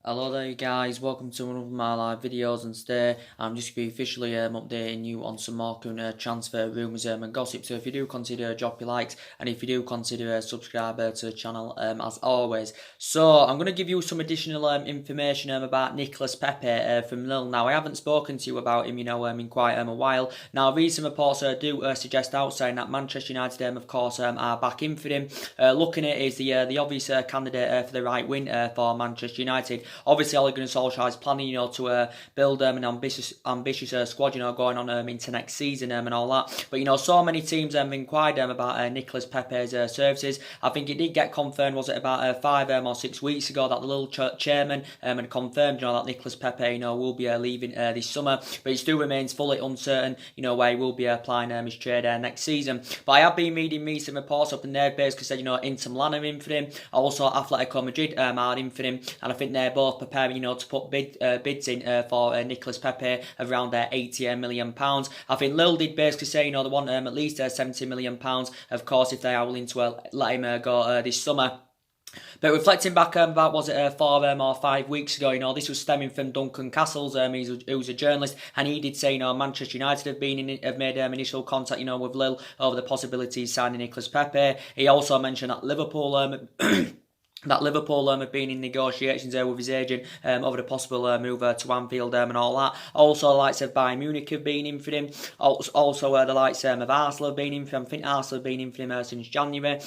Hello there guys, welcome to one of my live videos, and today I'm just going to be officially updating you on some more current transfer rumours and gossip. So if you do consider drop your likes, and if you do consider subscribe to the channel as always. So I'm going to give you some additional information about Nicolas Pepe from Lille. Now I haven't spoken to you about him in quite a while. Now recent reports do suggest out saying that Manchester United of course are back in for him. Looking at it is the obvious candidate for the right wing for Manchester United. Obviously, Ole Gunnar Solskjaer is planning, to build an ambitious squad, going on into next season and all that. But so many teams have inquired about Nicolas Pepe's services. I think it did get confirmed. Was it about 5 or 6 weeks ago that the little chairman had confirmed, that Nicolas Pepe, will be leaving this summer. But it still remains fully uncertain, where he will be applying his trade next season. But I have been reading recent reports up, and they've basically said, Inter Milan are in for him. Also, Atletico Madrid are in for him, and I think they're both preparing, to put bids in for Nicolas Pepe of around £80 million. I think Lille did basically say, they want at least £70 million, of course, if they are willing to let him go this summer. But reflecting back about, was it 4 or 5 weeks ago, this was stemming from Duncan Castles, who was a journalist, and he did say, Manchester United have made initial contact, with Lille over the possibility of signing Nicolas Pepe. He also mentioned that Liverpool have been in negotiations with his agent over the possible move to Anfield and all that. Also, the likes of Bayern Munich have been in for him. Also, the likes of Arsenal have been in for him. I think Arsenal have been in for him since January.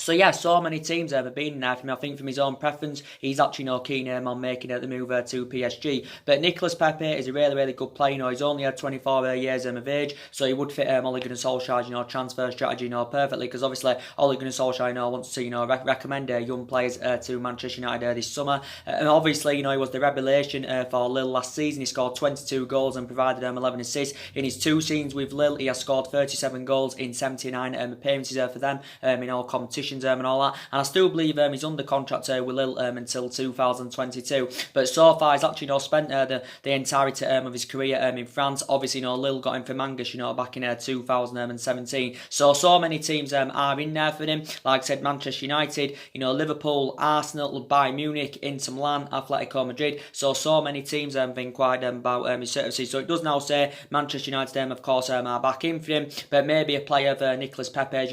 So yeah, so many teams have been in there for him. I think from his own preference, he's actually keen on making the move to PSG. But Nicolas Pepe is a really, really good player. He's only 24 years of age, so he would fit Ole Gunnar Solskjaer's transfer strategy perfectly. Because obviously Ole Gunnar Solskjaer wants to recommend young players to Manchester United this summer. And obviously he was the revelation for Lille last season. He scored 22 goals and provided 11 assists in his 2 seasons with Lille. He has scored 37 goals in 79 appearances for them in all competitions. And all that, and I still believe he's under contract with Lille until 2022. But so far he's actually spent the entirety of his career in France. Obviously, Lille got him from Angus, back in 2017. So many teams are in there for him. Like I said, Manchester United, Liverpool, Arsenal, Bayern Munich, Inter Milan, Atletico Madrid. So many teams have inquired about his services. So it does now say Manchester United, of course, are back in for him. But maybe a player of Nicolas Pepe's,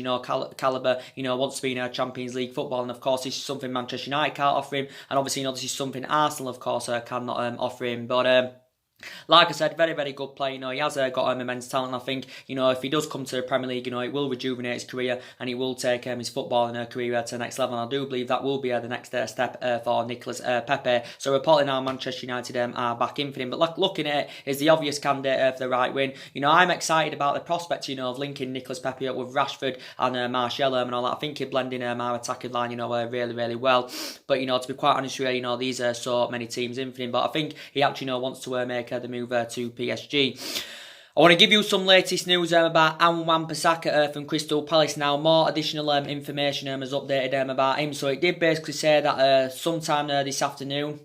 caliber, wants to be in Champions League football, and of course this is something Manchester United can't offer him, and obviously this is something Arsenal of course cannot offer him. But like I said, very, very good player. He has got immense talent. I think, if he does come to the Premier League, it will rejuvenate his career, and it will take his footballing career to the next level. And I do believe that will be the next step for Nicolas Pepe. So reporting now, Manchester United are back in for him. But looking at it, is the obvious candidate for the right wing. I'm excited about the prospect, of linking Nicolas Pepe up with Rashford and Martial and all that. I think he'd blend in our attacking line, really, really well. But to be quite honest with you, these are so many teams in for him. But I think he actually wants to make the move to PSG. I want to give you some latest news about Wan-Bissaka from Crystal Palace. Now, more additional information has updated about him. So it did basically say that sometime this afternoon,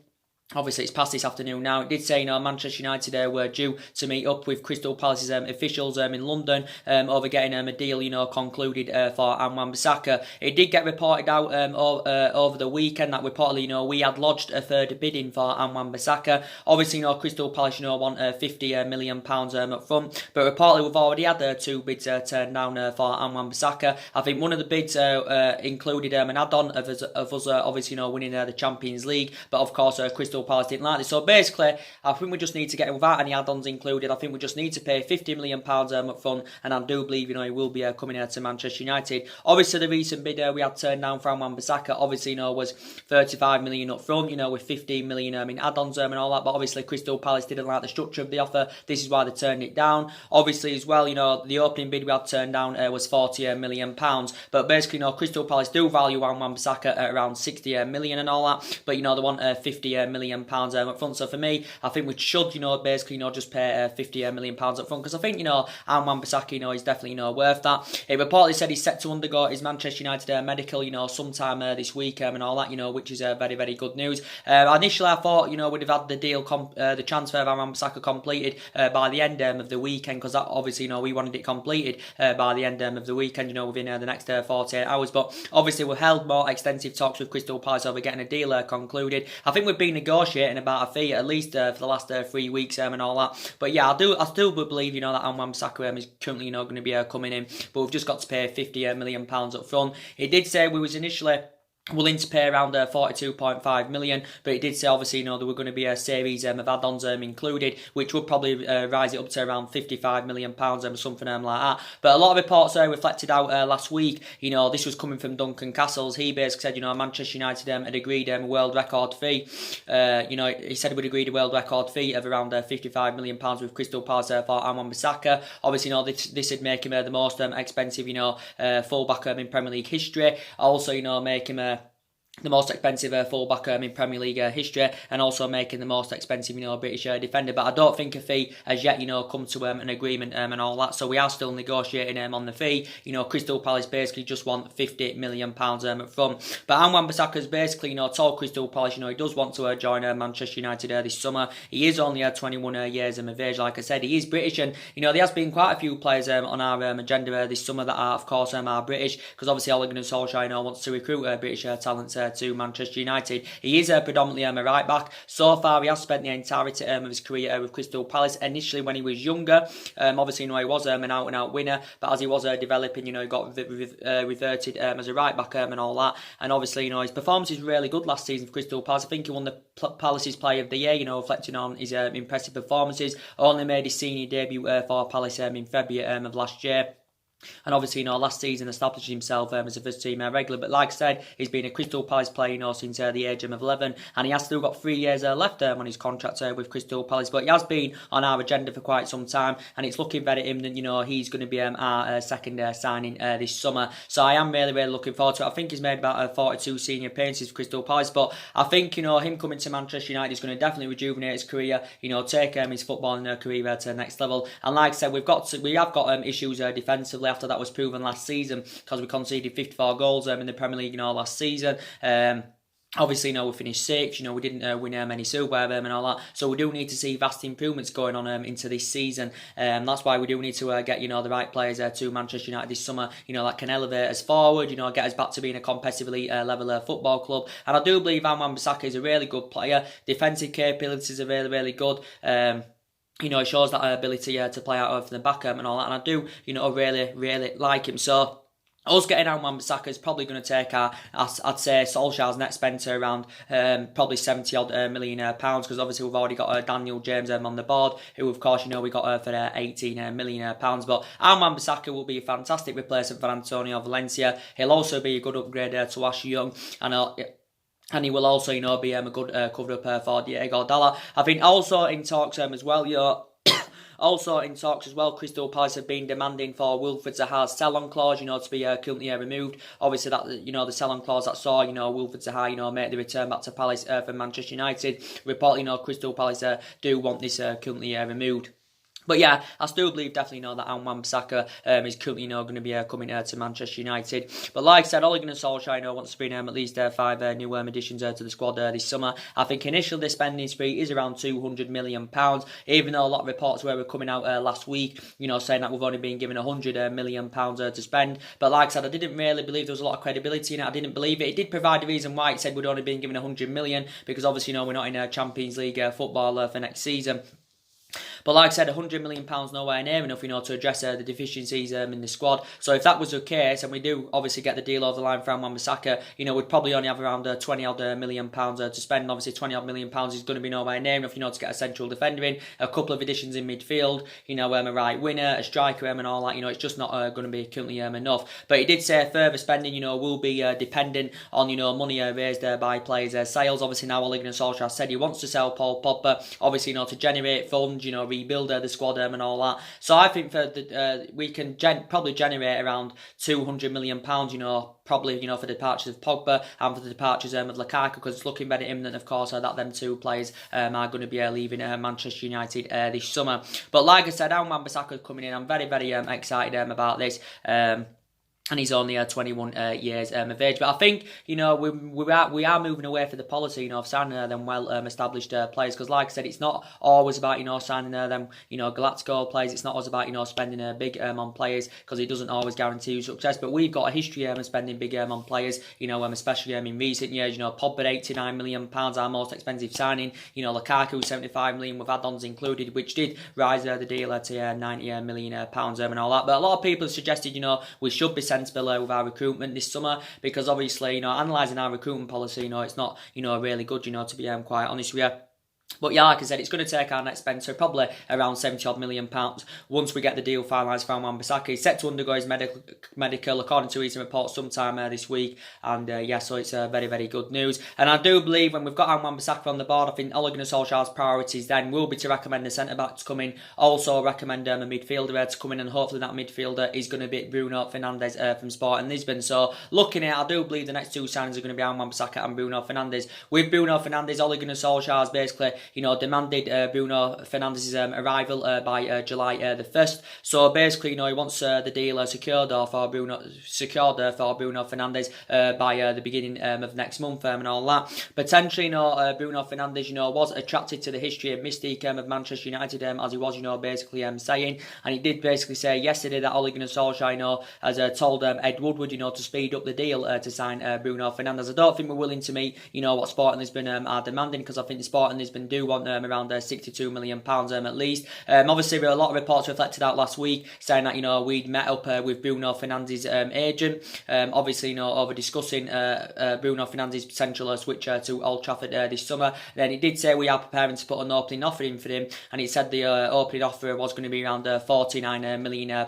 obviously it's past this afternoon now, it did say Manchester United were due to meet up with Crystal Palace's officials in London over getting a deal concluded for Wan-Bissaka. It did get reported out over the weekend that reportedly we had lodged a third bidding for Wan-Bissaka. Obviously Crystal Palace want £50 million up front, but reportedly we've already had 2 bids turned down for Wan-Bissaka. I think one of the bids included an add-on of us obviously winning the Champions League, but of course Crystal Palace didn't like this. So basically, I think we just need to get him without any add-ons included. I think we just need to pay £50 million up front, and I do believe he will be coming here to Manchester United. Obviously, the recent bid we had turned down from Wan-Bissaka obviously was £35 million up front, with £15 million in add-ons and all that. But obviously, Crystal Palace didn't like the structure of the offer. This is why they turned it down. Obviously, as well, the opening bid we had turned down was £40 million. But basically, Crystal Palace do value Wan-Bissaka at around £60 million and all that. But they want £50 million million up front. So for me, I think we should, basically, just pay 50 million pounds up front, because I think, Wan-Bissaka, is definitely, worth that. It reportedly said he's set to undergo his Manchester United medical, sometime this week and all that, which is very, very good news. Initially, I thought, we'd have had the deal, the transfer of Wan-Bissaka completed by the end of the weekend, because that obviously, we wanted it completed by the end of the weekend, within the next 48 hours. But obviously, we've held more extensive talks with Crystal Palace over getting a deal concluded. I think we've been negotiating about a fee at least for the last 3 weeks and all that. But yeah, I still believe, that Wan-Bissaka is currently, going to be coming in, but we've just got to pay 50 million pounds up front. He did say we was initially willing to pay around 42.5 million, but it did say obviously there were going to be a series of add-ons included, which would probably rise it up to around 55 million pounds or something like that. But a lot of reports reflected out last week, this was coming from Duncan Castles. He basically said, Manchester United had agreed a world record fee. He said we'd agreed a world record fee of around 55 million pounds with Crystal Palace for Wan-Bissaka. Obviously, this would make him the most expensive, fullback in Premier League history. Also, make him the most expensive fullback in Premier League history, and also making the most expensive, British defender. But I don't think a fee has yet, come to an agreement and all that. So we are still negotiating on the fee. Crystal Palace basically just want 50 million pounds up front. But Wan-Bissaka's basically, told Crystal Palace, he does want to join Manchester United this summer. He is only 21 years of age. Like I said, he is British, and there has been quite a few players on our agenda this summer that are, of course, are British, because obviously Ole Gunnar Solskjaer wants to recruit British talents to Manchester United. He is predominantly a right back. So far, he has spent the entirety of his career with Crystal Palace. Initially, when he was younger, obviously, he was an out-and-out winner, but as he was developing, he got reverted as a right back and all that. And obviously, his performance is really good last season for Crystal Palace. I think he won the Palace's Player of the Year, reflecting on his impressive performances. Only made his senior debut for Palace in February of last year. And obviously, last season established himself as a first team regular. But like I said, he's been a Crystal Palace player, since the age of 11. And he has still got 3 years left on his contract with Crystal Palace. But he has been on our agenda for quite some time. And it's looking very imminent, he's going to be our second signing this summer. So I am really, really looking forward to it. I think he's made about 42 senior appearances for Crystal Palace. But I think, him coming to Manchester United is going to definitely rejuvenate his career, take his footballing career to the next level. And like I said, we have got issues defensively after that was proven last season, because we conceded 54 goals in the Premier League last season. Obviously, we finished 6th. We didn't win many silverware and all that. So we do need to see vast improvements going on into this season. That's why we do need to get the right players to Manchester United this summer. That can elevate us forward. Get us back to being a competitively level football club. And I do believe Wan-Bissaka is a really good player. Defensive capabilities are really, really good. It shows that ability to play out of the back and all that. And I do, really, really like him. So us getting out Wan-Bissaka is probably going to take I'd say Solskjaer's net spend to around probably 70 odd million pounds, because obviously we've already got Daniel James on the board, who of course we got for 18 million pounds. But Wan-Bissaka will be a fantastic replacement for Antonio Valencia. He'll also be a good upgrade to Ash Young, and he will also, be a good cover-up for Diego Dalla. I think also in talks as well, Also in talks as well, Crystal Palace have been demanding for Wilfried Zaha's sell-on clause, to be currently removed. Obviously, that the sell-on clause that saw, Wilfried Zaha, make the return back to Palace from Manchester United. Reportedly, Crystal Palace do want this currently removed. But yeah, I still believe definitely that Wan-Bissaka is currently going to be coming to Manchester United. But like I said, Ole Gunnar Solskjaer wants to bring at least 5 new additions to the squad this summer. I think initially the spending spree is around £200 million, even though a lot of reports were coming out last week, saying that we've only been given £100 million to spend. But like I said, I didn't really believe there was a lot of credibility in it. I didn't believe it. It did provide a reason why it said we'd only been given £100 million, because obviously, we're not in a Champions League football for next season. But like I said, £100 million nowhere near enough, to address the deficiencies in the squad. So if that was the case, and we do obviously get the deal over the line for Wan-Bissaka, we'd probably only have around 20 odd million pounds to spend. Obviously, 20 odd million pounds is going to be nowhere near enough, to get a central defender in, a couple of additions in midfield, a right winner, a striker, and all that. It's just not going to be currently enough. But he did say further spending, will be dependent on, money raised by players' sales. Obviously, now Ole Gunnar Solskjaer said he wants to sell Paul Pogba, obviously, to generate funds, rebuild the squad and all that. So I think for we can probably generate around £200 million, probably, for the departures of Pogba and for the departures of Lukaku, because it's looking very imminent, of course, that them two players are going to be leaving Manchester United this summer. But like I said, Wan-Bissaka coming in. I'm very, very excited about this. And he's only 21 years of age. But I think, we are moving away from the policy, of signing them well-established players. Because like I said, it's not always about, signing them, Galactico players. It's not always about, spending big on players, because it doesn't always guarantee you success. But we've got a history of spending big on players, especially in recent years. Pogba, £89 million, our most expensive signing. Lukaku, £75 million with add-ons included, which did rise the deal to £90 million and all that. But a lot of people have suggested, we should be sensible with our recruitment this summer, because obviously, analysing our recruitment policy, it's not, really good, to be quite honest with you. But yeah, like I said, it's going to take our next spend, so probably around £70 million once we get the deal finalised for Wan-Bissaka. He's set to undergo his medical according to recent reports, sometime this week. And so it's very, very good news. And I do believe when we've got Wan-Bissaka on the board, I think Ole Gunnar Solskjaer's priorities then will be to recommend a centre-back to come in, also recommend a midfielder to come in, and hopefully that midfielder is going to be Bruno Fernandes from Sporting Lisbon. So looking at it, I do believe the next two signings are going to be Wan-Bissaka and Bruno Fernandes. With Bruno Fernandes, Ole Gunnar Solskjaer's basically demanded Bruno Fernandes' arrival by July the 1st. So basically, he wants the deal secured for Bruno Fernandes by the beginning of next month and all that. Potentially, Bruno Fernandes, was attracted to the history and mystique of Manchester United, as he was, basically saying. And he did basically say yesterday that Ole Gunnar Solskjaer, has told Ed Woodward, to speed up the deal to sign Bruno Fernandes. I don't think we're willing to meet, what Sporting Lisbon are demanding, because I think the Sporting Lisbon do want around £62 million at least. Obviously, a lot of reports reflected out last week saying that we'd met up with Bruno Fernandes' agent. Obviously, over discussing Bruno Fernandes' potential switch to Old Trafford this summer. Then he did say we are preparing to put an opening offer in for him, and he said the opening offer was going to be around £49 million.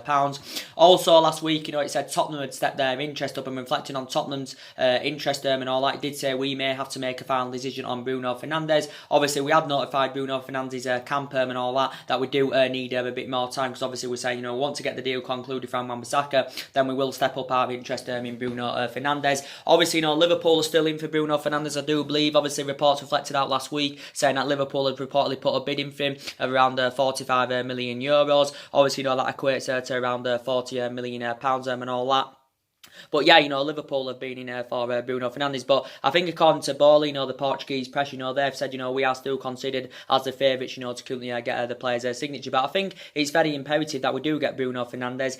Also, last week, it said Tottenham had stepped their interest up, and reflecting on Tottenham's interest and all that, it did say we may have to make a final decision on Bruno Fernandes. Obviously, we had notified Bruno Fernandes' camp and all that we do need a bit more time, because obviously we're saying, want to get the deal concluded from Wan-Bissaka, then we will step up our interest in Bruno Fernandes. Obviously, Liverpool are still in for Bruno Fernandes, I do believe. Obviously, reports reflected out last week saying that Liverpool had reportedly put a bid in for him of around €45 million. Obviously, that equates to around £40 million and all that. But yeah, Liverpool have been in for Bruno Fernandes. But I think according to Bowley, the Portuguese press, they've said, we are still considered as the favourites, to currently get the player's signature. But I think it's very imperative that we do get Bruno Fernandes,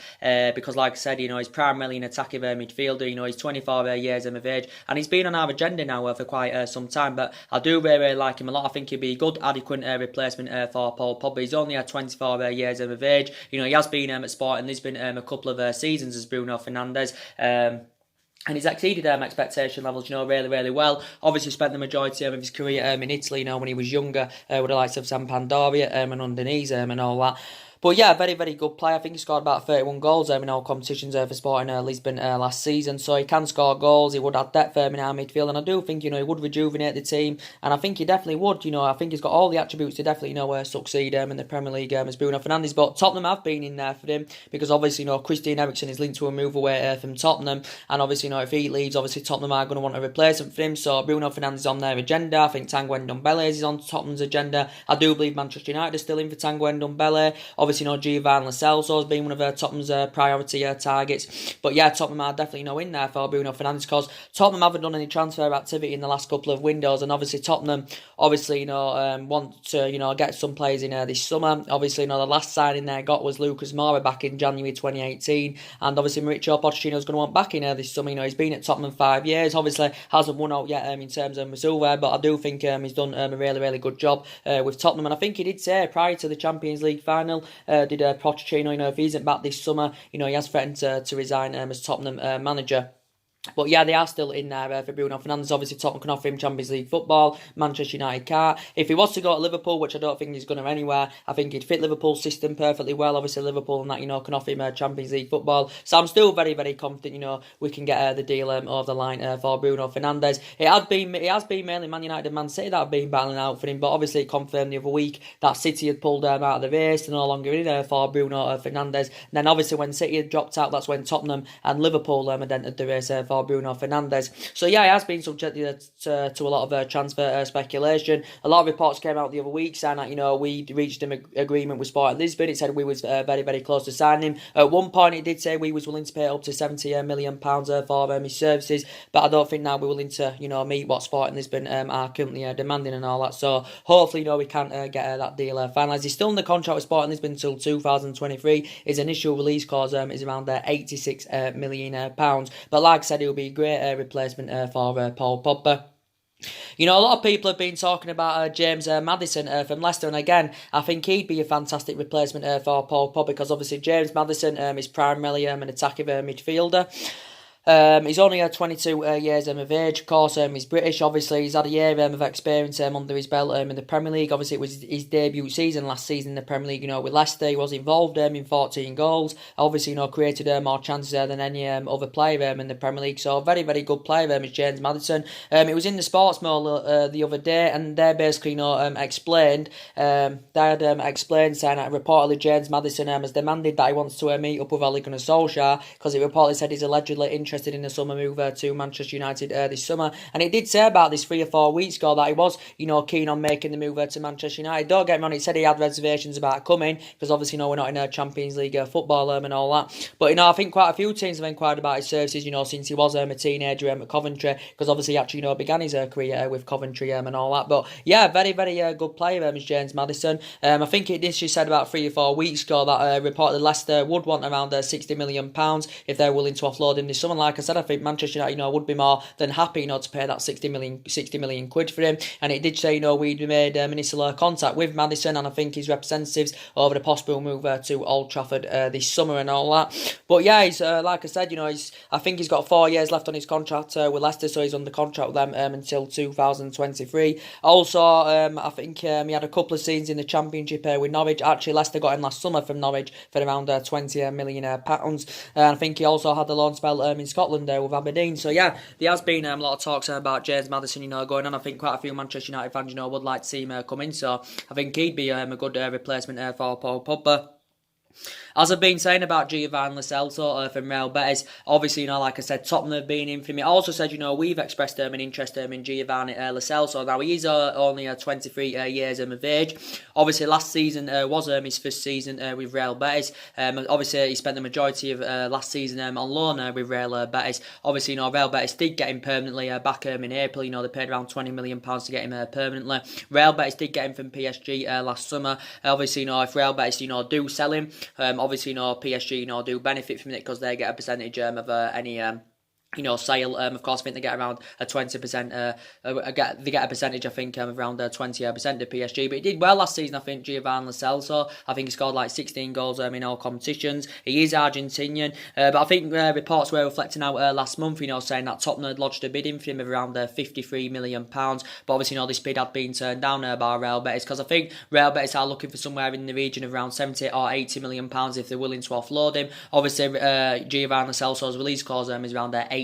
because like I said, he's primarily an attacking midfielder. He's 24 years of age, and he's been on our agenda now for quite some time. But I do really, really like him a lot. I think he'd be a good, adequate replacement for Paul Pogba. He's only 24 years of age. He has been at Sporting Lisbon a couple of seasons as Bruno Fernandes. And he's exceeded expectation levels, really, really well. Obviously spent the majority of his career in Italy, when he was younger, with the likes of Sampdoria and Udinese and all that. But yeah, very, very good player. I think he scored about 31 goals in all competitions for Sporting Lisbon last season. So he can score goals. He would add depth in our midfield. And I do think, he would rejuvenate the team. And I think he definitely would. I think he's got all the attributes to definitely, succeed in the Premier League as Bruno Fernandes. But Tottenham have been in there for him, because obviously, Christian Eriksen is linked to a move away from Tottenham. And obviously, if he leaves, obviously Tottenham are going to want a replacement for him. So Bruno Fernandes is on their agenda. I think Tanguy Ndombele is on Tottenham's agenda. I do believe Manchester United is still in for Tanguy Ndombele. Obviously, Giovanni Lo Celso has been one of Tottenham's priority targets. But yeah, Tottenham are definitely in there for Bruno Fernandes, because Tottenham haven't done any transfer activity in the last couple of windows, and obviously Tottenham want to get some players in this summer. Obviously, the last signing they got was Lucas Moura back in January 2018, and obviously Mauricio Pochettino is going to want back in this summer. He's been at Tottenham 5 years. Obviously hasn't won out yet in terms of Missoula, but I do think he's done a really, really good job with Tottenham. And I think he did say prior to the Champions League final, did Pochettino, if he isn't back this summer, he has threatened to resign as Tottenham manager. But yeah, they are still in there for Bruno Fernandes. Obviously, Tottenham can offer him Champions League football. Manchester United can't. If he was to go to Liverpool, which I don't think he's going to anywhere, I think he'd fit Liverpool's system perfectly well. Obviously, Liverpool and that, can offer him Champions League football. So I'm still very, very confident, we can get the deal over the line for Bruno Fernandes. It has been mainly Man United and Man City that have been battling out for him, but obviously it confirmed the other week that City had pulled out of the race. They're no longer in there for Bruno Fernandes. And then obviously when City had dropped out, that's when Tottenham and Liverpool had entered the race for Bruno Fernandes. So yeah, he has been subjected to a lot of transfer speculation. A lot of reports came out the other week saying that we reached an agreement with Sporting Lisbon. It said we was very, very close to signing him. At one point, it did say we was willing to pay up to £70 million for his services, but I don't think now we're willing to meet what Sporting Lisbon are currently demanding and all that. So hopefully, we can get that deal finalised. He's still in the contract with Sporting Lisbon until 2023. His initial release clause is around £86 million. But like I said, he'll be a great replacement for Paul Pogba. A lot of people have been talking about James Maddison from Leicester, and again, I think he'd be a fantastic replacement for Paul Pogba, because obviously James Maddison is primarily an attacking midfielder. He's only 22 years of age. Of course, he's British. Obviously, he's had a year of experience under his belt in the Premier League. Obviously, it was his debut season last season in the Premier League. With Leicester, he was involved in 14 goals. Obviously, created more chances than any other player in the Premier League. So, a very, very good player is James Maddison. It was in the Sports Mail the other day, and they basically explained. They had explained saying that reportedly James Maddison has demanded that he wants to meet up with Ole Gunnar Solskjaer, because it reportedly said he's allegedly interested in a summer move to Manchester United this summer. And it did say about this 3 or 4 weeks ago that he was, keen on making the move to Manchester United. Don't get me wrong, he said he had reservations about coming, because obviously, we're not in a Champions League football and all that. But, I think quite a few teams have inquired about his services, since he was a teenager at Coventry, because obviously he actually, began his career with Coventry and all that. But, yeah, very, very good player is James Maddison. I think it did, she said about 3 or 4 weeks ago that reportedly Leicester would want around £60 million if they're willing to offload him this summer. Like I said, I think Manchester United, would be more than happy, to pay that 60 million quid for him. And it did say, we'd made initial contact with Maddison, and I think his representatives over the possible move to Old Trafford this summer and all that. But yeah, he's like I said, I think he's got 4 years left on his contract with Leicester, so he's under contract with them until 2023. Also, I think he had a couple of seasons in the Championship with Norwich. Actually, Leicester got him last summer from Norwich for around £20 million. And I think he also had a loan spell in Scotland with Aberdeen. So yeah, there has been a lot of talks about James Maddison, going on. I think quite a few Manchester United fans, would like to see him come in. So I think he'd be a good replacement for Paul Pogba. As I've been saying about Giovanni Lo Celso from Real Betis, obviously, like I said, Tottenham have been in for me. I also said, we've expressed an interest in Giovanni Lo Celso. Now, he is only 23 years of age. Obviously, last season was his first season with Real Betis. Obviously, he spent the majority of last season on loan with Real Betis. Obviously, Real Betis did get him permanently back in April. They paid around £20 million to get him permanently. Real Betis did get him from PSG last summer. Obviously, if Real Betis, do sell him, obviously, PSG, do benefit from it, because they get a percentage of any sale. Of course, I think they get around a 20%. They get a percentage, I think, of around 20% to PSG. But he did well last season, I think. Giovanni Lo Celso, I think he scored like 16 goals in all competitions. He is Argentinian, but I think reports were reflecting out last month, saying that Tottenham had lodged a bid in for him of around £53 million. But obviously, this bid had been turned down by Real Betis, because I think Real Betis are looking for somewhere in the region of around £70 or £80 million if they're willing to offload him. Obviously, Giovanni Lo Celso's release clause is around £88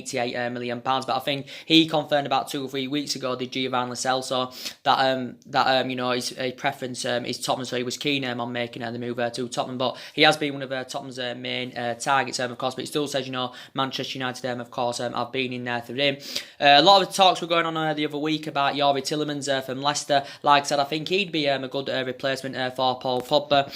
million, but I think he confirmed about 2 or 3 weeks ago, did Giovanni Lo Celso, that his preference is Tottenham, so he was keen on making the move to Tottenham. But he has been one of Tottenham's main targets, of course. But he still says, Manchester United, of course, have been in there for him. A lot of talks were going on the other week about Youri Tielemans from Leicester. Like I said, I think he'd be a good replacement for Paul Pogba.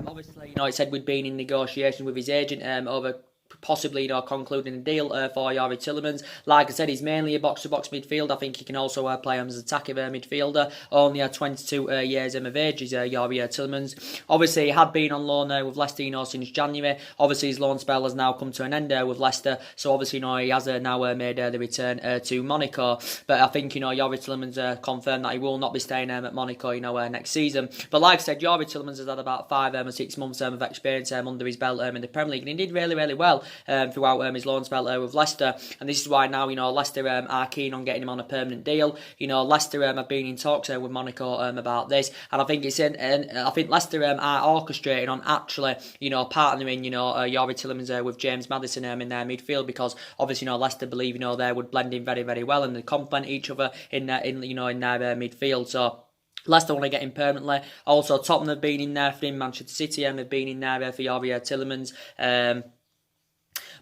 Obviously, it said we'd been in negotiation with his agent over possibly concluding a deal for Youri Tielemans. Like I said, he's mainly a box-to-box midfield. I think he can also play him as an attacking midfielder. Only 22 years of age is Youri Tielemans. Obviously, he had been on loan with Leicester since January. Obviously, his loan spell has now come to an end with Leicester. So obviously, he has now made the return to Monaco. But I think Youri Tielemans confirmed that he will not be staying at Monaco next season. But like I said, Youri Tielemans has had about 5 or 6 months of experience under his belt in the Premier League, and he did really, really well throughout his loan spell with Leicester, and this is why now Leicester are keen on getting him on a permanent deal. Leicester have been in talks with Monaco about this, and I think I think Leicester are orchestrating on actually partnering Youri Tielemans with James Maddison in their midfield, because obviously Leicester believe they would blend in very, very well, and they complement each other in their midfield. So Leicester want to get him permanently. Also, Tottenham have been in there for him. Manchester City have been in there for Youri Tielemans.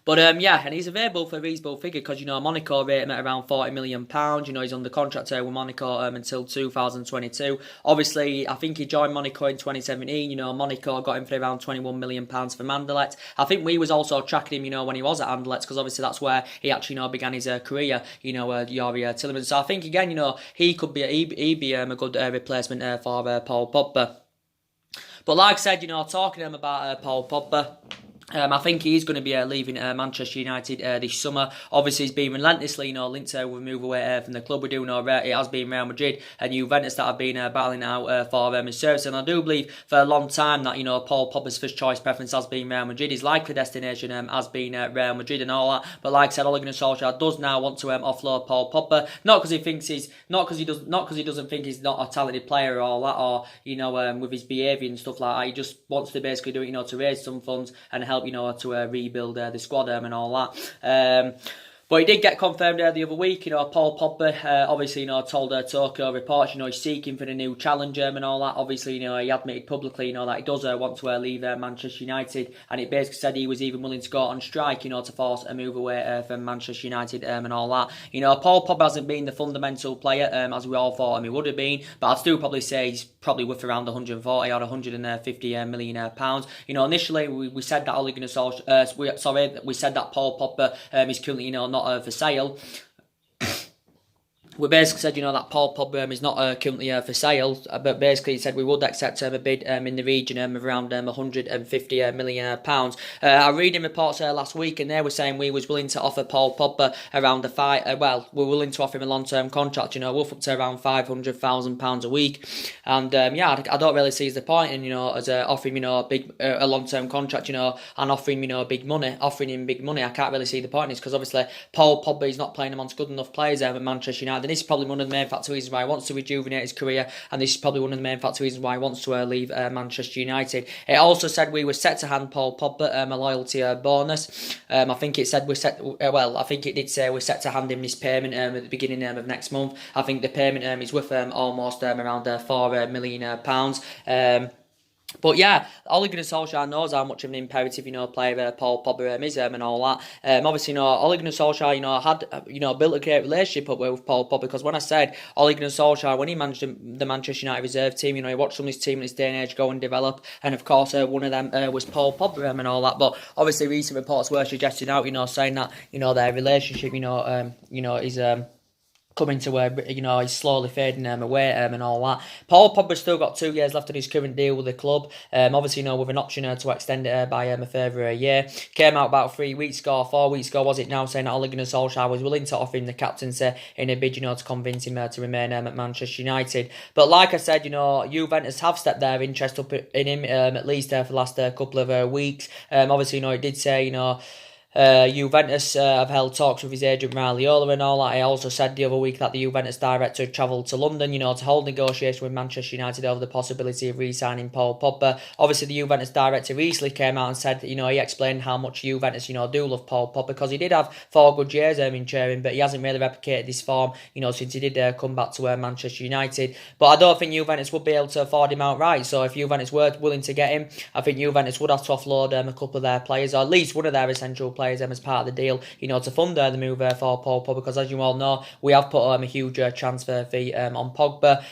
But and he's available for a reasonable figure, because Monaco rate him at around £40 million. He's under contract with Monaco until 2022. Obviously, I think he joined Monaco in 2017. Monaco got him for around £21 million for Anderlecht. I think we was also tracking him, when he was at Anderlecht, because obviously that's where he actually began his career. Youri Tielemans. So I think again, he could be a good replacement for Paul Pogba. But like I said, talking about Paul Pogba, I think he's going to be leaving Manchester United this summer. Obviously, he's been relentlessly, linked to move away from the club. We do know it has been Real Madrid and Juventus that have been battling out for his service. And I do believe for a long time that Paul Pogba's first choice preference has been Real Madrid. His likely destination has been Real Madrid and all that. But like I said, Ole Gunnar Solskjaer does now want to offload Paul Pogba, not because he doesn't think he's not a talented player or all that, or with his behaviour and stuff like that. He just wants to basically do it, to raise some funds and help to rebuild the squad and all that. But he did get confirmed the other week. Paul Pogba obviously told Tokyo reports he's seeking for the new challenger and all that. Obviously he admitted publicly that he does want to leave Manchester United, and it basically said he was even willing to go on strike to force a move away from Manchester United and all that. Paul Pogba hasn't been the fundamental player as we all thought he would have been, but I'd still probably say he's probably worth around 140 or 150 million pounds. Initially we said that Ole Gunnar Solskjaer, we said that Paul Pogba is currently not for sale. We basically said, that Paul Pogba is not currently for sale, but basically he said we would accept a bid in the region of around 150 million pounds. I was reading reports last week, and they were saying we was willing to offer Paul Pogba around we're willing to offer him a long-term contract, worth up to around £500,000 a week. And I don't really see the point in, as offering a long-term contract, and offering big money, I can't really see the point in this, because obviously Paul Pogba is not playing amongst good enough players at Manchester United. And this is probably one of the main factor reasons why he wants to rejuvenate his career, and this is probably one of the main factor reasons why he wants to leave Manchester United. It also said we were set to hand Paul Pogba a loyalty bonus. I think it said I think it did say we're set to hand him this payment at the beginning of next month. I think the payment is worth almost around £4 million. But yeah, Ole Gunnar Solskjaer knows how much of an imperative player Paul Pogba is and all that. Obviously, Ole Gunnar Solskjaer had built a great relationship up with Paul Pogba, because when I said Ole Gunnar Solskjaer, when he managed the Manchester United reserve team, he watched some of his team in this day and age go and develop, and of course one of them was Paul Pogba and all that. But obviously, recent reports were suggesting out, saying that their relationship, is coming to where he's slowly fading away and all that. Paul Pogba's still got 2 years left on his current deal with the club. Obviously, with an option to extend it by a further year. Came out about 4 weeks ago, was it now, saying that Ole Gunnar Solskjaer was willing to offer him the captaincy in a bid, to convince him to remain at Manchester United. But like I said, Juventus have stepped their interest up in him at least for the last couple of weeks. Obviously, it did say, Juventus have held talks with his agent Raiola and all that. I also said the other week that the Juventus director had travelled to London, to hold negotiations with Manchester United over the possibility of re-signing Paul Pogba. Obviously, the Juventus director recently came out and said, he explained how much Juventus, do love Paul Pogba, because he did have 4 good years in cheering, but he hasn't really replicated this form, since he did come back to Manchester United. But I don't think Juventus would be able to afford him outright. So if Juventus were willing to get him, I think Juventus would have to offload a couple of their players, or at least one of their essential players as part of the deal, to fund the move for Paul Pogba, because as you all know, we have put a huge transfer fee on Pogba.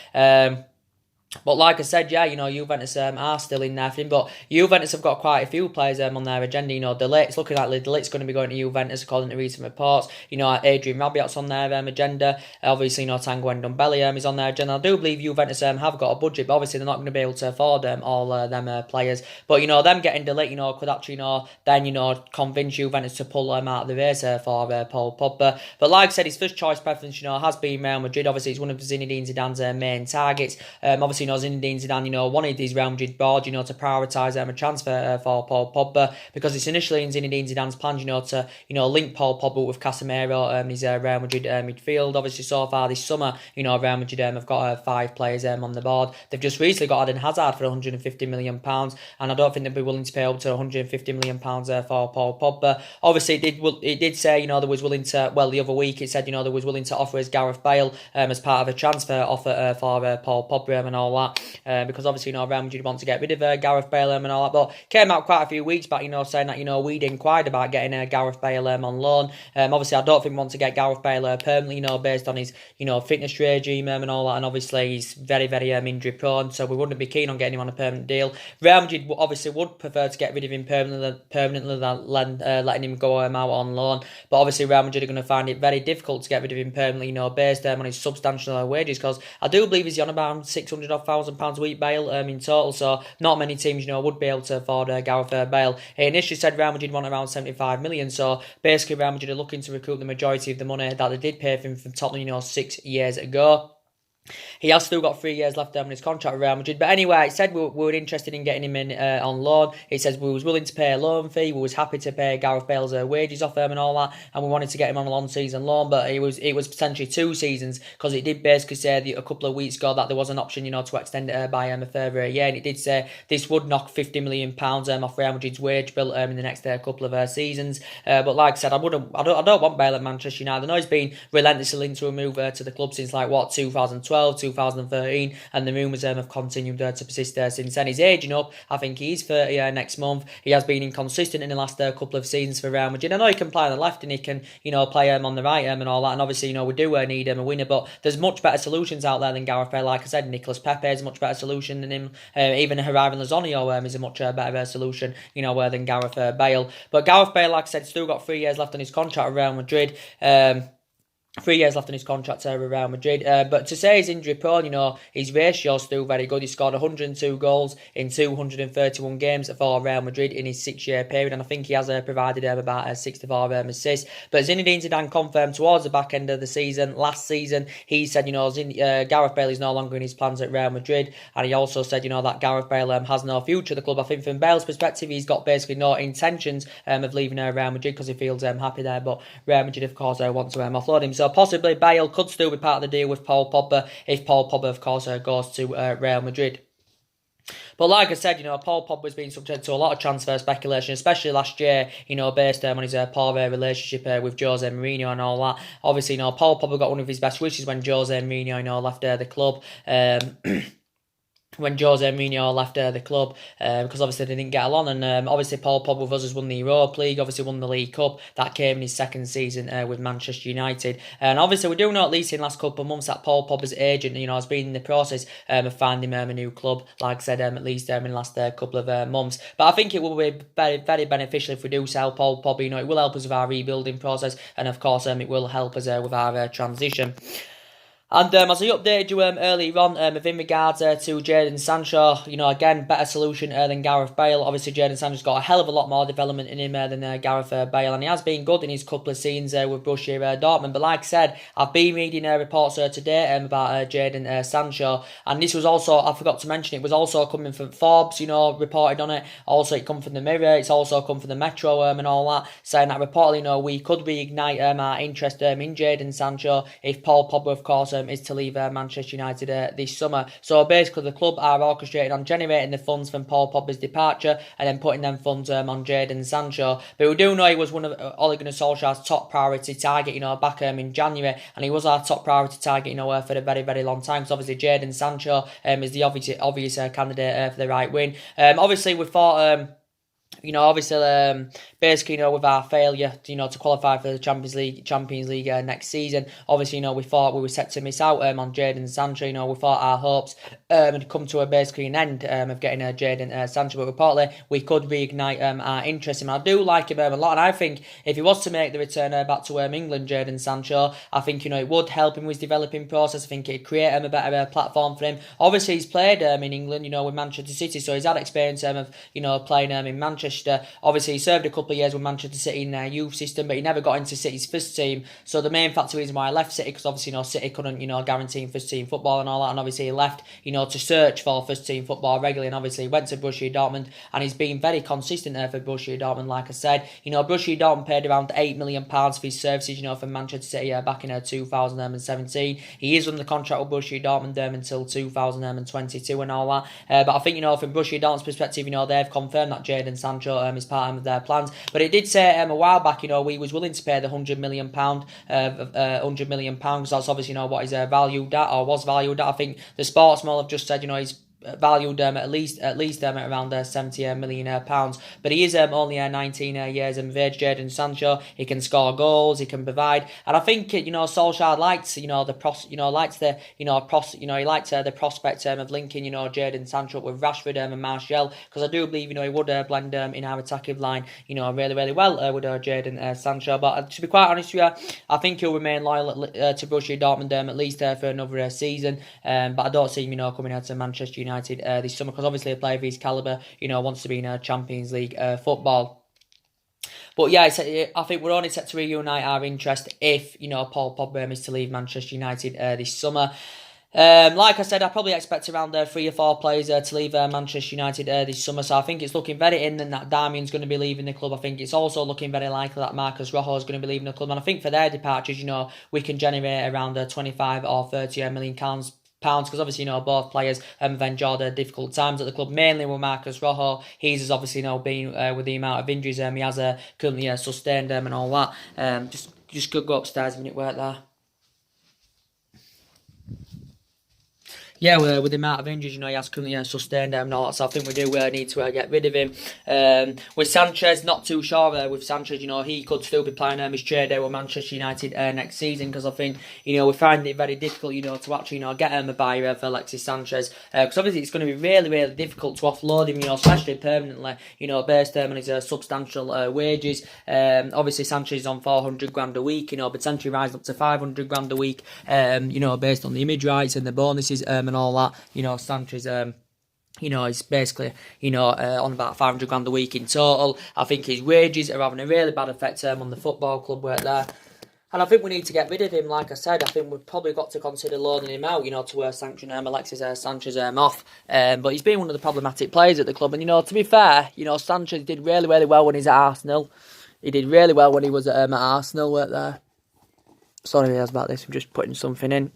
But like I said, Juventus are still in there for him. But Juventus have got quite a few players on their agenda. It's looking like De Ligt's going to be going to Juventus according to recent reports. Adrian Rabiot's on their agenda. Obviously, Tanguy Ndombele is on their agenda. I do believe Juventus have got a budget, but obviously they're not going to be able to afford all them players. But them getting De Ligt, could actually then convince Juventus to pull them out of the race for Paul Pogba. But like I said, his first choice preference has been Real Madrid. Obviously, it's one of Zinedine Zidane's main targets. Obviously, obviously, Zinedine Zidane, wanted his Real Madrid board, to prioritise a transfer for Paul Pogba, because it's initially in Zinedine Zidane's plans, to, link Paul Pogba with Casemiro, his Real Madrid midfield. Obviously, so far this summer, Real Madrid have got 5 players on the board. They've just recently got Eden Hazard for £150 million, and I don't think they'd be willing to pay up to £150 million for Paul Pogba. Obviously, it did say, they was willing to, well, the other week it said, they was willing to offer as Gareth Bale as part of a transfer offer for Paul Pogba and all that, because obviously, Real Madrid want to get rid of Gareth Bale and all that, but came out quite a few weeks back, saying that, we'd inquired about getting Gareth Bale on loan. Obviously, I don't think we want to get Gareth Bale permanently, based on his, fitness regime and all that, and obviously he's very, very injury prone, so we wouldn't be keen on getting him on a permanent deal. Real Madrid obviously would prefer to get rid of him permanently than letting him go out on loan, but obviously Real Madrid are going to find it very difficult to get rid of him permanently, based on his substantial wages, because I do believe he's on about £600,000 a week Bale in total, so not many teams, would be able to afford Gareth Bale. He initially said Real Madrid want around 75 million, so basically Real Madrid are looking to recoup the majority of the money that they did pay for him from Tottenham, 6 years ago. He has still got 3 years left on his contract with Real Madrid. But anyway, it said we were interested in getting him in on loan. It says we was willing to pay a loan fee. We was happy to pay Gareth Bale's wages off him and all that. And we wanted to get him on a long season loan. But it was potentially 2 seasons, because it did basically say a couple of weeks ago that there was an option, to extend it by a further year. And it did say this would knock £50 million off Real Madrid's wage bill in the next couple of seasons. But like I said, I don't want Bale at Manchester United. I know he's been relentlessly linked to a move to the club since 2012. 2013, and the rumours have continued to persist since then. He's aging up. I think he's 30 next month. He has been inconsistent in the last couple of seasons for Real Madrid. I know he can play on the left and he can, play on the right and all that. And obviously, we do need a winner, but there's much better solutions out there than Gareth Bale. Like I said, Nicolas Pepe is a much better solution than him. Even Horizon Lozano is a much better solution, than Gareth Bale. But Gareth Bale, like I said, still got 3 years left on his contract with Real Madrid. 3 years left on his contract with Real Madrid. But to say he's injury prone, his ratio is still very good. He scored 102 goals in 231 games for Real Madrid in his 6-year period, and I think he has provided about 64 assists. But Zinedine Zidane confirmed towards the back end of the season, last season, he said, Gareth Bale is no longer in his plans at Real Madrid, and he also said, that Gareth Bale has no future at the club. I think from Bale's perspective, he's got basically no intentions of leaving Real Madrid, because he feels happy there, but Real Madrid, of course, want to offload him. So possibly Bale could still be part of the deal with Paul Pogba if Paul Pogba, of course, goes to Real Madrid. But like I said, Paul Pogba's been subject to a lot of transfer speculation, especially last year, based on his poor relationship with Jose Mourinho and all that. Obviously, Paul Pogba got one of his best wishes when Jose Mourinho, left the club. When Jose Mourinho left the club, because obviously they didn't get along, and obviously Paul Pogba with us has won the Europa League, obviously won the League Cup. That came in his second season with Manchester United, and obviously we do know at least in the last couple of months that Paul Pogba's agent, has been in the process of finding a new club, like I said, at least in the last couple of months. But I think it will be very, very beneficial if we do sell Paul Pogba. It will help us with our rebuilding process, and of course it will help us with our transition. And as I updated you earlier on, in regards to Jadon Sancho, again, better solution than Gareth Bale. Obviously, Jadon Sancho's got a hell of a lot more development in him than Gareth Bale, and he has been good in his couple of seasons with Borussia Dortmund. But like I said, I've been reading reports today about Jadon Sancho, and this was also, I forgot to mention, it was also coming from Forbes, reported on it. Also, it come from the Mirror, it's also come from the Metro and all that, saying that reportedly, we could reignite our interest in Jadon Sancho if Paul Pogba, of course, is to leave Manchester United this summer. So basically the club are orchestrating on generating the funds from Paul Pogba's departure and then putting them funds on Jadon Sancho. But we do know he was one of Ole Gunnar Solskjaer's top priority target, back in January, and he was our top priority target, for a very, very long time. So obviously Jadon Sancho is the obvious candidate for the right wing. Obviously we thought basically, with our failure, to qualify for the Champions League next season, obviously, we thought we were set to miss out on Jadon Sancho. We thought our hopes had come to basically an end of getting Jadon Sancho, but reportedly we could reignite our interest in him. I do like him a lot, and I think if he was to make the return back to England, Jadon Sancho, I think, it would help him with his developing process. I think it'd create a better platform for him. Obviously, he's played in England, with Manchester City, so he's had experience of, playing in Manchester. Manchester. Obviously, he served a couple of years with Manchester City in their youth system, but he never got into City's first team. So the main factor reason why I left City, because obviously, City couldn't, guarantee him first team football and all that, and obviously he left, to search for first team football regularly, and obviously he went to Borussia Dortmund, and he's been very consistent there for Borussia Dortmund, like I said. Borussia Dortmund paid around £8 million for his services, for Manchester City back in 2017. He is under the contract with Borussia Dortmund until 2022 and all that. But I think, from Borussia Dortmund's perspective, they've confirmed that Jadon Sancho is part of their plans. But it did say a while back, we was willing to pay the £100 million, because that's obviously, what he's valued at, or was valued at. I think the Sportsmail have just said, he's valued at least at around £70 million pounds. But he is only 19 years of age, Jadon Sancho. He can score goals, he can provide, and I think Solskjaer likes he likes the prospect of linking Jadon Sancho up with Rashford and Martial, because I do believe he would blend in our attacking line really well with Jadon Sancho. But to be quite honest with you, I think he'll remain loyal to Borussia Dortmund at least for another season. But I don't see him coming out to Manchester United this summer, because obviously a player of his calibre wants to be in Champions League football. But yeah, I think we're only set to reunite our interest if Paul Pogba is to leave Manchester United this summer. Like I said, I probably expect around 3 or 4 players to leave Manchester United this summer. So I think it's looking very imminent that Darmian's going to be leaving the club. I think it's also looking very likely that Marcus Rojo is going to be leaving the club. And I think for their departures, we can generate around 25 or 30 million pounds, because obviously both players have endured difficult times at the club, mainly with Marcus Rojo. He's obviously been with the amount of injuries he has currently sustained and all that. Just go upstairs a minute, work there. Yeah, with the amount of injuries, he has currently sustained and all that, so I think we do need to get rid of him. With Sanchez, not too sure with Sanchez, he could still be playing his trade there with Manchester United next season, because I think, we find it very difficult, to actually, get a buyer for Alexis Sanchez, because obviously it's going to be really difficult to offload him, especially permanently, based on his substantial wages. Obviously Sanchez is on 400 grand a week, potentially rising up to 500 grand a week, based on the image rights and the bonuses, and all that. Sanchez he's basically, on about 500 grand a week in total. I think his wages are having a really bad effect on the football club work there. And I think we need to get rid of him. Like I said, I think we've probably got to consider loaning him out, to sanction Alexis Sanchez off. But he's been one of the problematic players at the club. And, to be fair, Sanchez did really well when he's at Arsenal. He did really well when he was at Arsenal work there. Sorry about this, I'm just putting something in.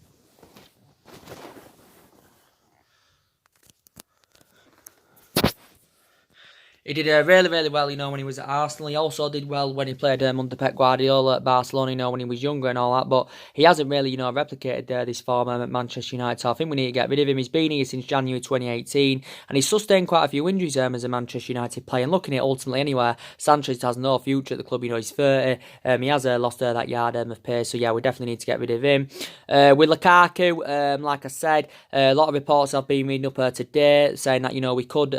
He did really well, when he was at Arsenal. He also did well when he played under Pep Guardiola at Barcelona, when he was younger and all that. But he hasn't really, replicated this form at Manchester United. So I think we need to get rid of him. He's been here since January 2018, and he's sustained quite a few injuries as a Manchester United player. And looking at it ultimately anywhere, Sanchez has no future at the club. He's 30. He has lost that yard of pace. So yeah, we definitely need to get rid of him. With Lukaku, like I said, a lot of reports have been reading up today saying that we could,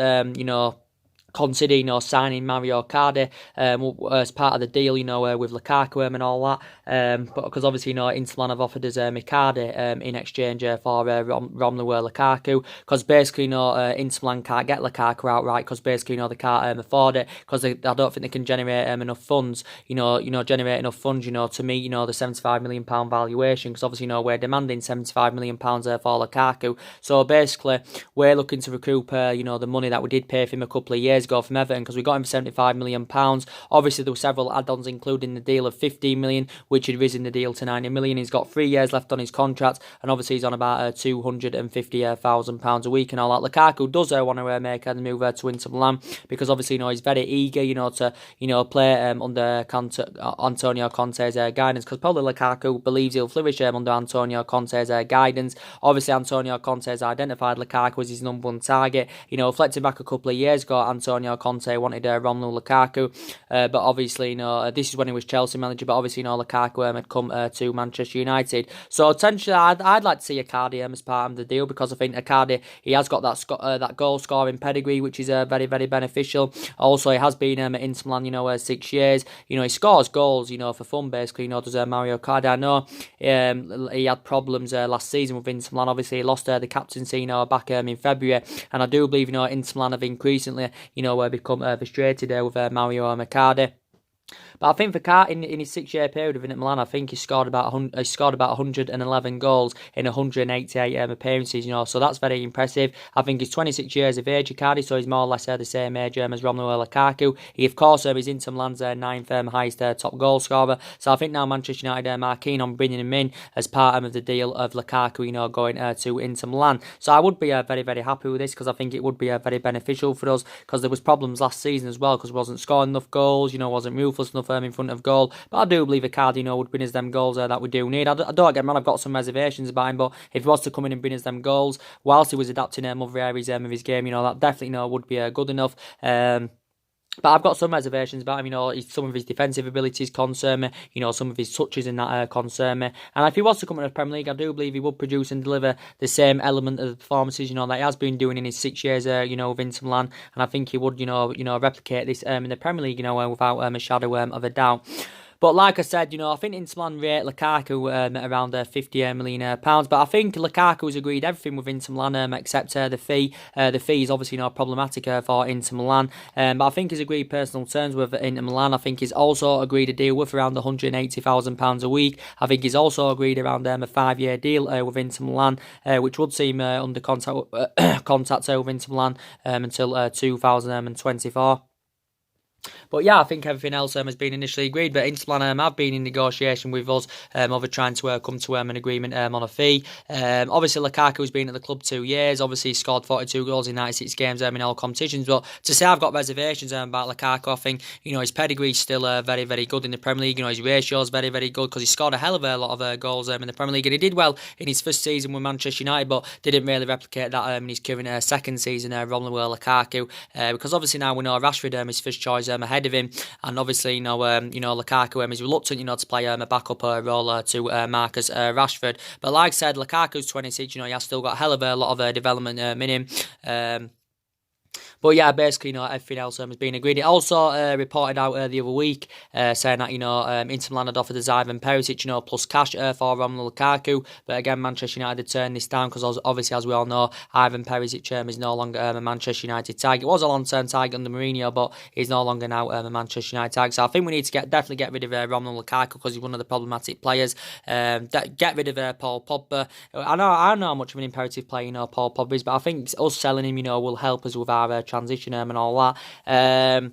consider, signing Mario Cardi as part of the deal, with Lukaku and all that. But because obviously, Inter Milan have offered us Icardi in exchange for Romelu Lukaku, because basically, Inter Milan can't get Lukaku outright, because basically, they can't afford it, because I don't think they can generate enough funds, to meet, the £75 million valuation, because obviously, we're demanding £75 million for Lukaku. So basically, we're looking to recoup, the money that we did pay for him a couple of years ago from Everton, because we got him for £75 million. Obviously, there were several add-ons, including the deal of £15 million, which had risen the deal to £90 million. He's got 3 years left on his contract, and obviously he's on about £250,000 a week and all that. Lukaku does want to make a move to Inter Milan, because obviously, he's very eager, to, play under Antonio Conte's guidance, because probably Lukaku believes he'll flourish under Antonio Conte's guidance. Obviously, Antonio Conte has identified Lukaku as his number one target. Reflecting back a couple of years ago, Antonio Conte wanted Romelu Lukaku, but obviously, this is when he was Chelsea manager, but obviously, Lukaku had come to Manchester United. So, potentially, I'd like to see Icardi as part of the deal, because I think Icardi, he has got that goal-scoring pedigree, which is very beneficial. Also, he has been at Inter Milan, 6 years. He scores goals, for fun, basically, does Mario Icardi. I know he had problems last season with Inter Milan. Obviously, he lost the captaincy, back in February, and I do believe, Inter Milan have increasingly, become frustrated with Mario Icardi. But I think for Car in his 6-year period with Inter Milan, I think he scored about 111 goals in 188 appearances. So that's very impressive. I think he's 26 years of age, Icardi, so he's more or less the same age as Romelu Lukaku. He of course is Inter Milan's 9th highest top goal scorer. So I think now Manchester United are keen on bringing him in as part of the deal of Lukaku, going to Inter Milan. So I would be very, very happy with this because I think it would be very beneficial for us because there was problems last season as well because we wasn't scoring enough goals, wasn't ruthless enough in front of goal. But I do believe Icardi, would bring us them goals that we do need. I don't get me wrong, I've got some reservations about him, but if he was to come in and bring us them goals whilst he was adapting other areas of his game, that definitely would be good enough. But I've got some reservations about him. Some of his defensive abilities concern me. Some of his touches in that concern me. And if he was to come into the Premier League, I do believe he would produce and deliver the same element of the performances, that he has been doing in his 6 years, with Inter Milan. And I think he would, replicate this in the Premier League, without a shadow of a doubt. But like I said, I think Inter Milan rate Lukaku at around £50 million. But I think Lukaku has agreed everything with Inter Milan except the fee. The fee is obviously problematic for Inter Milan. But I think he's agreed personal terms with Inter Milan. I think he's also agreed a deal with around £180,000 a week. I think he's also agreed around a 5-year deal with Inter Milan, which would seem under contact with Inter Milan until 2024. But yeah, I think everything else has been initially agreed. But Inter Milan have been in negotiation with us over trying to come to an agreement on a fee. Obviously, Lukaku's been at the club 2 years. Obviously, he scored 42 goals in 96 games in all competitions. But to say I've got reservations about Lukaku, I think his pedigree's still very, very good in the Premier League. His ratio's very, very good because he scored a hell of a lot of goals in the Premier League. And he did well in his first season with Manchester United, but didn't really replicate that in his current second season, Romelu Lukaku. Because obviously now we know Rashford is first choice ahead of him, and obviously Lukaku is reluctant to play a backup role to Marcus Rashford. But like I said, Lukaku's 26. He has still got a hell of a lot of development in him. But yeah, basically, everything else has been agreed. It also reported out the other week saying that, Inter Milan had offered Ivan Perisic, plus cash for Romelu Lukaku. But again, Manchester United had turned this down because obviously, as we all know, Ivan Perisic is no longer a Manchester United target. It was a long-term target under Mourinho, but he's no longer now a Manchester United target. So I think we need to definitely get rid of Romelu Lukaku because he's one of the problematic players. Get rid of Paul Pogba. I know how much of an imperative player, Paul Pogba is, but I think us selling him, will help us with our transition and all that.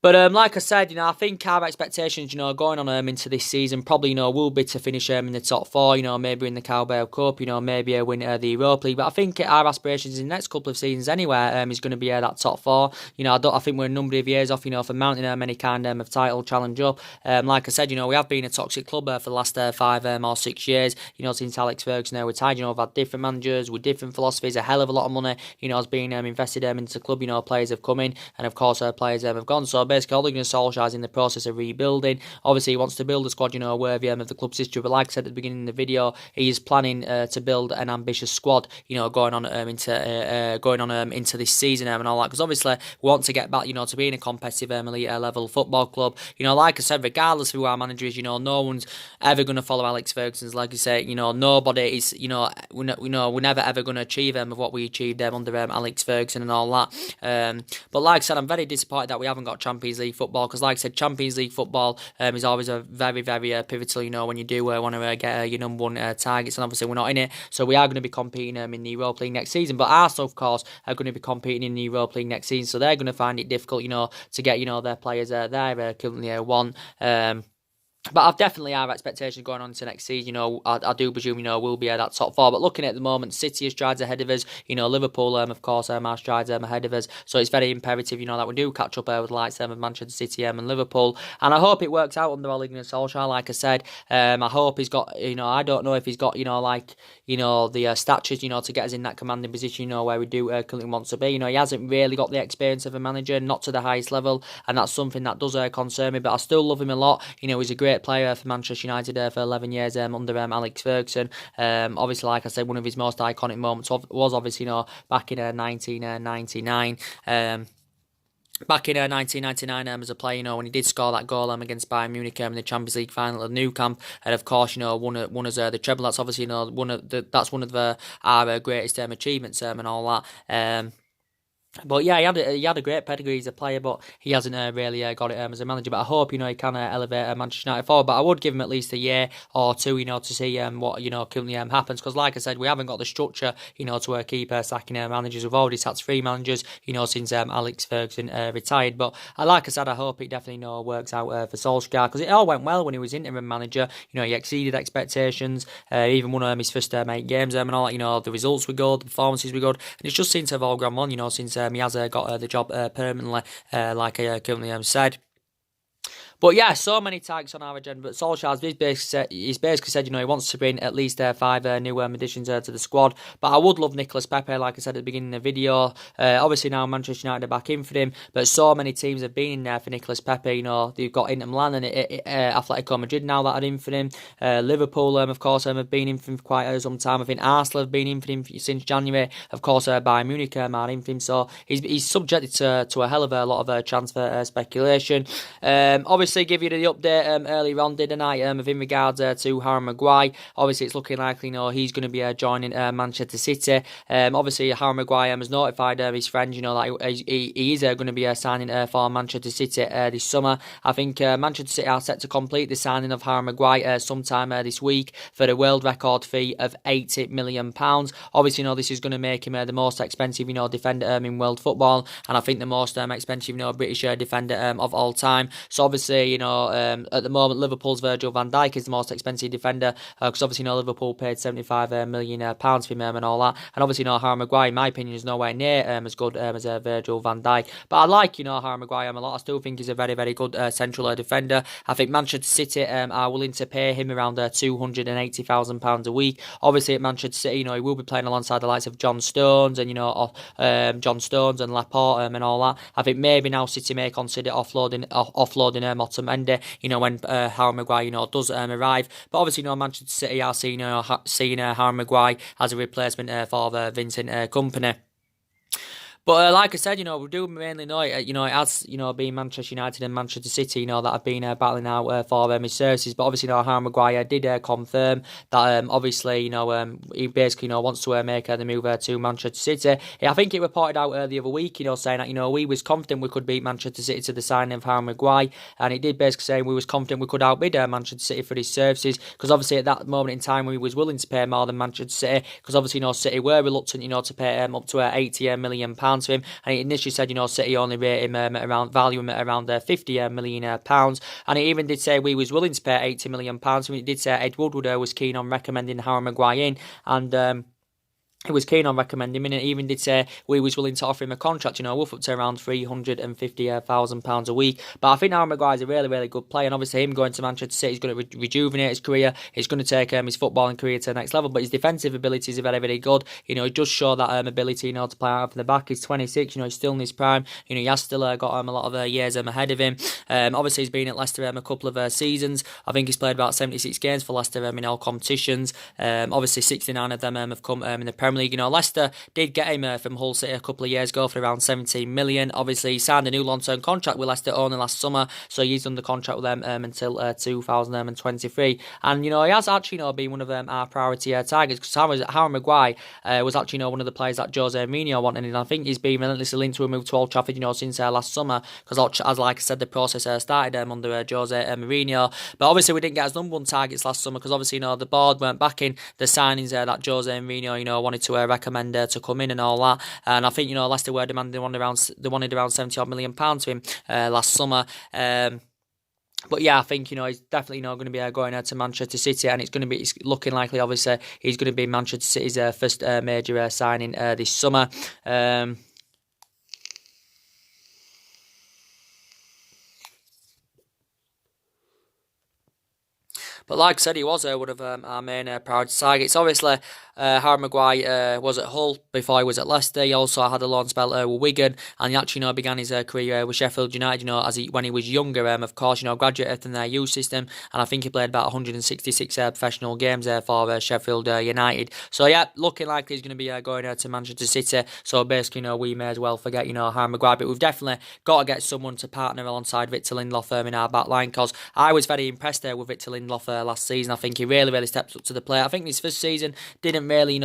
But like I said, I think our expectations, going on into this season probably, will be to finish in the top 4, maybe in the Carabao Cup, maybe win the Europa League. But I think our aspirations in the next couple of seasons anyway is going to be that top 4. I think we're a number of years off, for mounting any kind of title challenge up. Like I said, we have been a toxic club for the last 5 or 6 years, since Alex Ferguson retired. We've had different managers with different philosophies, a hell of a lot of money, has been invested into the club. Players have come in, and of course players have gone. So basically, Ole Gunnar Solskjaer is in the process of rebuilding. Obviously, he wants to build a squad, worthy of the club's history. But like I said at the beginning of the video, he is planning to build an ambitious squad, going on into this season and all that. Because obviously, we want to get back, to being a competitive elite level football club. Like I said, regardless of who our manager is, no one's ever going to follow Alex Ferguson's legacy. Nobody is, we're never ever going to achieve of what we achieved under Alex Ferguson and all that. But like I said, I'm very disappointed that we haven't got Champions League football because, like I said, Champions League football is always a very, very pivotal, when you do want to get your number one targets, and obviously we're not in it, so we are going to be competing in the Europa League next season. But Arsenal, of course, are going to be competing in the Europa League next season, so they're going to find it difficult, to get, their players there currently one. But I've definitely our expectations going on to next season. I do presume, we'll be at that top 4. But looking at the moment, City has strides ahead of us. Liverpool, of course, our strides ahead of us. So it's very imperative, that we do catch up with the likes of Manchester City and Liverpool. And I hope it works out under Ole Gunnar Solskjaer. Like I said, I hope he's got, I don't know if he's got, the statures, to get us in that commanding position, where we do currently want to be. He hasn't really got the experience of a manager, not to the highest level, and that's something that does concern me. But I still love him a lot. He's a great player for Manchester United for 11 years under Alex Ferguson. Obviously, like I said, one of his most iconic moments was obviously, back in 1999. Back in 1999 as a player, when he did score that goal against Bayern Munich in the Champions League final at Nou Camp, and of course, won us the treble. That's obviously, one of our greatest achievements and all that. But yeah, he had a great pedigree as a player, but he hasn't really got it as a manager. But I hope he can elevate Manchester United forward. But I would give him at least a year or two, to see what currently happens. Because like I said, we haven't got the structure, to keep sacking managers. We've already sacked 3 managers, since Alex Ferguson retired. But like I said, I hope it definitely works out for Solskjaer, because it all went well when he was interim manager. He exceeded expectations. Even won his first 8 games and all that. The results were good, the performances were good, and it's just seemed to have all gone on. Since he has got the job permanently, like I currently said. But yeah, so many tags on our agenda. But Solskjaer's basically said, he wants to bring at least 5 new additions to the squad. But I would love Nicolas Pepe, like I said at the beginning of the video. Obviously now Manchester United are back in for him, but so many teams have been in there for Nicolas Pepe. They've got Inter Milan and Atletico Madrid now that are in for him. Liverpool, of course, have been in for him for quite some time. I think Arsenal have been in for him since January. Of course, Bayern Munich are in for him. So he's subjected to a hell of a lot of transfer speculation. Obviously, give you the update earlier on, didn't I, in regards to Harry Maguire. Obviously, it's looking likely, he's going to be joining Manchester City. Obviously, Harry Maguire has notified his friends, that he is going to be signing for Manchester City this summer. I think Manchester City are set to complete the signing of Harry Maguire sometime this week for the world record fee of £80 million. Obviously, this is going to make him the most expensive, defender in world football, and I think the most expensive, British defender of all time. So obviously, at the moment, Liverpool's Virgil van Dijk is the most expensive defender, because obviously, Liverpool paid £75 million for him and all that. And obviously, Harry Maguire, in my opinion, is nowhere near as good as Virgil van Dijk. But I like, Harry Maguire a lot. I still think he's a very, very good central defender. I think Manchester City are willing to pay him around £280,000 a week. Obviously, at Manchester City, he will be playing alongside the likes of John Stones and, John Stones and Laporte and all that. I think maybe now City may consider offloading Otamendi, when Harry Maguire, does arrive. But obviously, Manchester City are seeing Harry Maguire as a replacement for Vincent Kompany. But like I said, we do mainly know it. It has, been Manchester United and Manchester City, that have been battling out for his services. But obviously, Harry Maguire did confirm that, obviously, he basically, wants to make the move to Manchester City. I think he reported out the other week, saying that, we was confident we could beat Manchester City to the signing of Harry Maguire, and he did basically say we was confident we could outbid Manchester City for his services, because obviously at that moment in time we was willing to pay more than Manchester City, because obviously, City were reluctant, to pay up to £80 million to him, and he initially said, City only rate him value him at around £50 million, and he even did say we was willing to pay £80 million. He did say Ed Woodward was keen on recommending Harry Maguire in, and he was keen on recommending him, and even did say we was willing to offer him a contract, worth up to around £350,000 a week. But I think Harry Maguire is a really, really good player, and obviously him going to Manchester City is going to rejuvenate his career. It's going to take his footballing career to the next level. But his defensive abilities are very, very good. He does show that ability, to play out from the back. He's 26. He's still in his prime. He has still got a lot of years ahead of him. Obviously he's been at Leicester a couple of seasons. I think he's played about 76 games for Leicester in all competitions. Obviously 69 of them have come in the Premier League. Leicester did get him from Hull City a couple of years ago for around 17 million. Obviously, he signed a new long-term contract with Leicester only last summer, so he's under contract with them until 2023. And he has actually been one of our priority targets, because Harry Maguire was actually one of the players that Jose Mourinho wanted, and I think he's been relentlessly linked to a move to Old Trafford since last summer, because as like I said, the process started under Jose Mourinho. But obviously, we didn't get his number one targets last summer, because obviously the board weren't backing the signings that Jose Mourinho wanted to recommend to come in and all that. And I think Leicester were demanding they wanted around £70 million to him last summer. But yeah, I think he's definitely not going to be going to Manchester City, and it's looking likely. Obviously, he's going to be Manchester City's first major signing this summer. But like I said, he was one of our main priority targets. Obviously, Harry Maguire was at Hull before he was at Leicester. He also had a loan spell with Wigan, and he actually began his career with Sheffield United. When he was younger, of course, graduated from their youth system, and I think he played about 166 professional games for Sheffield United. So yeah, looking like he's going to be going to Manchester City. So basically, we may as well forget Harry Maguire, but we've definitely got to get someone to partner alongside Victor Lindelof in our back line, because I was very impressed with Victor Lindelof last season. I think he really stepped up to the plate. I think his first season didn't really,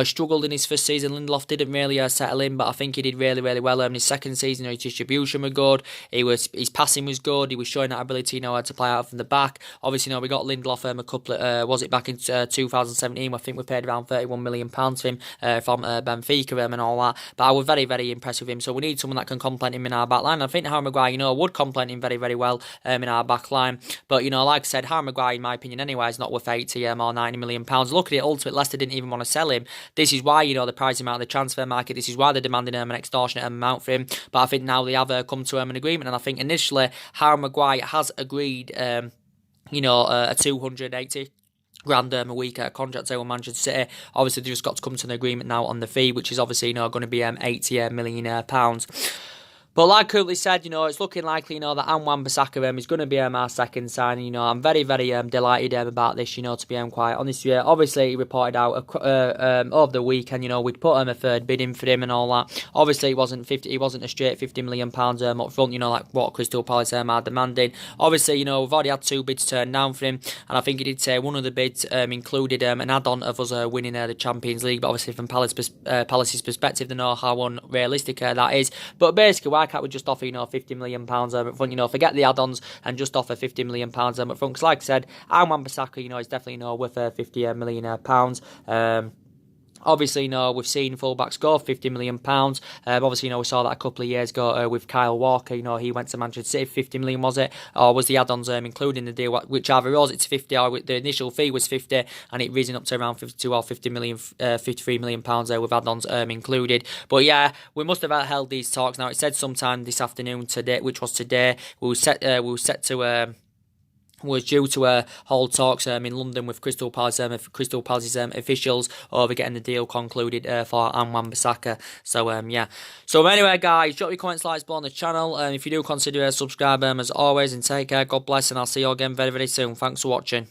struggled in his first season. Lindelof didn't really settle in, but I think he did really well. In his second season, his distribution was good. His passing was good. He was showing that ability, to play out from the back. Obviously, we got Lindelof a couple of, was it back in 2017? I think we paid around £31 million for him from Benfica and all that. But I was very impressed with him. So we need someone that can complement him in our back line. I think Harry Maguire, would complement him very well in our back line. But, like I said, Harry Maguire, in my opinion anyway, is not worth 80 or £90 million. Look at it, ultimately, Leicester didn't even want to sell him. This is why, they're pricing him out of the transfer market. This is why they're demanding an extortionate amount for him. But I think now they have come to an agreement. And I think initially, Harry Maguire has agreed, a 280 grand a week contract with Manchester City. Obviously, they just got to come to an agreement now on the fee, which is obviously, going to be £80 million. But like Cooley said, it's looking likely, that Wan-Bissaka is going to be our second signing. I'm very delighted about this, to be quite honest with you. Obviously, he reported out over the weekend, we'd put a third bid in for him and all that. Obviously, it wasn't a straight £50 million up front, like what Crystal Palace are demanding. Obviously, we've already had 2 bids turned down for him, and I think he did say one of the bids included an add-on of us winning the Champions League. But obviously, from Palace's perspective, they know how unrealistic that is. But basically, why can't we just offer, £50 million up front, forget the add-ons and just offer £50 million up front? Because like I said, Wan-Bissaka, is definitely, worth £50 million. Obviously, we've seen fullbacks score £50 million. Obviously, we saw that a couple of years ago with Kyle Walker. He went to Manchester City, 50 million was it? Or was the add-ons including the deal? Whichever it was, it's 50. Or the initial fee was 50, and it risen up to around 52 or 53 million pounds with add-ons included. But yeah, we must have held these talks. Now it said sometime this afternoon today, which was today. We were set to. Was due to hold talks in London with Crystal Palace's officials over getting the deal concluded for Wan-Bissaka. So yeah. So anyway, guys, drop your comments, likes below on the channel. If you do consider subscribe, as always, and take care. God bless, and I'll see you again very soon. Thanks for watching.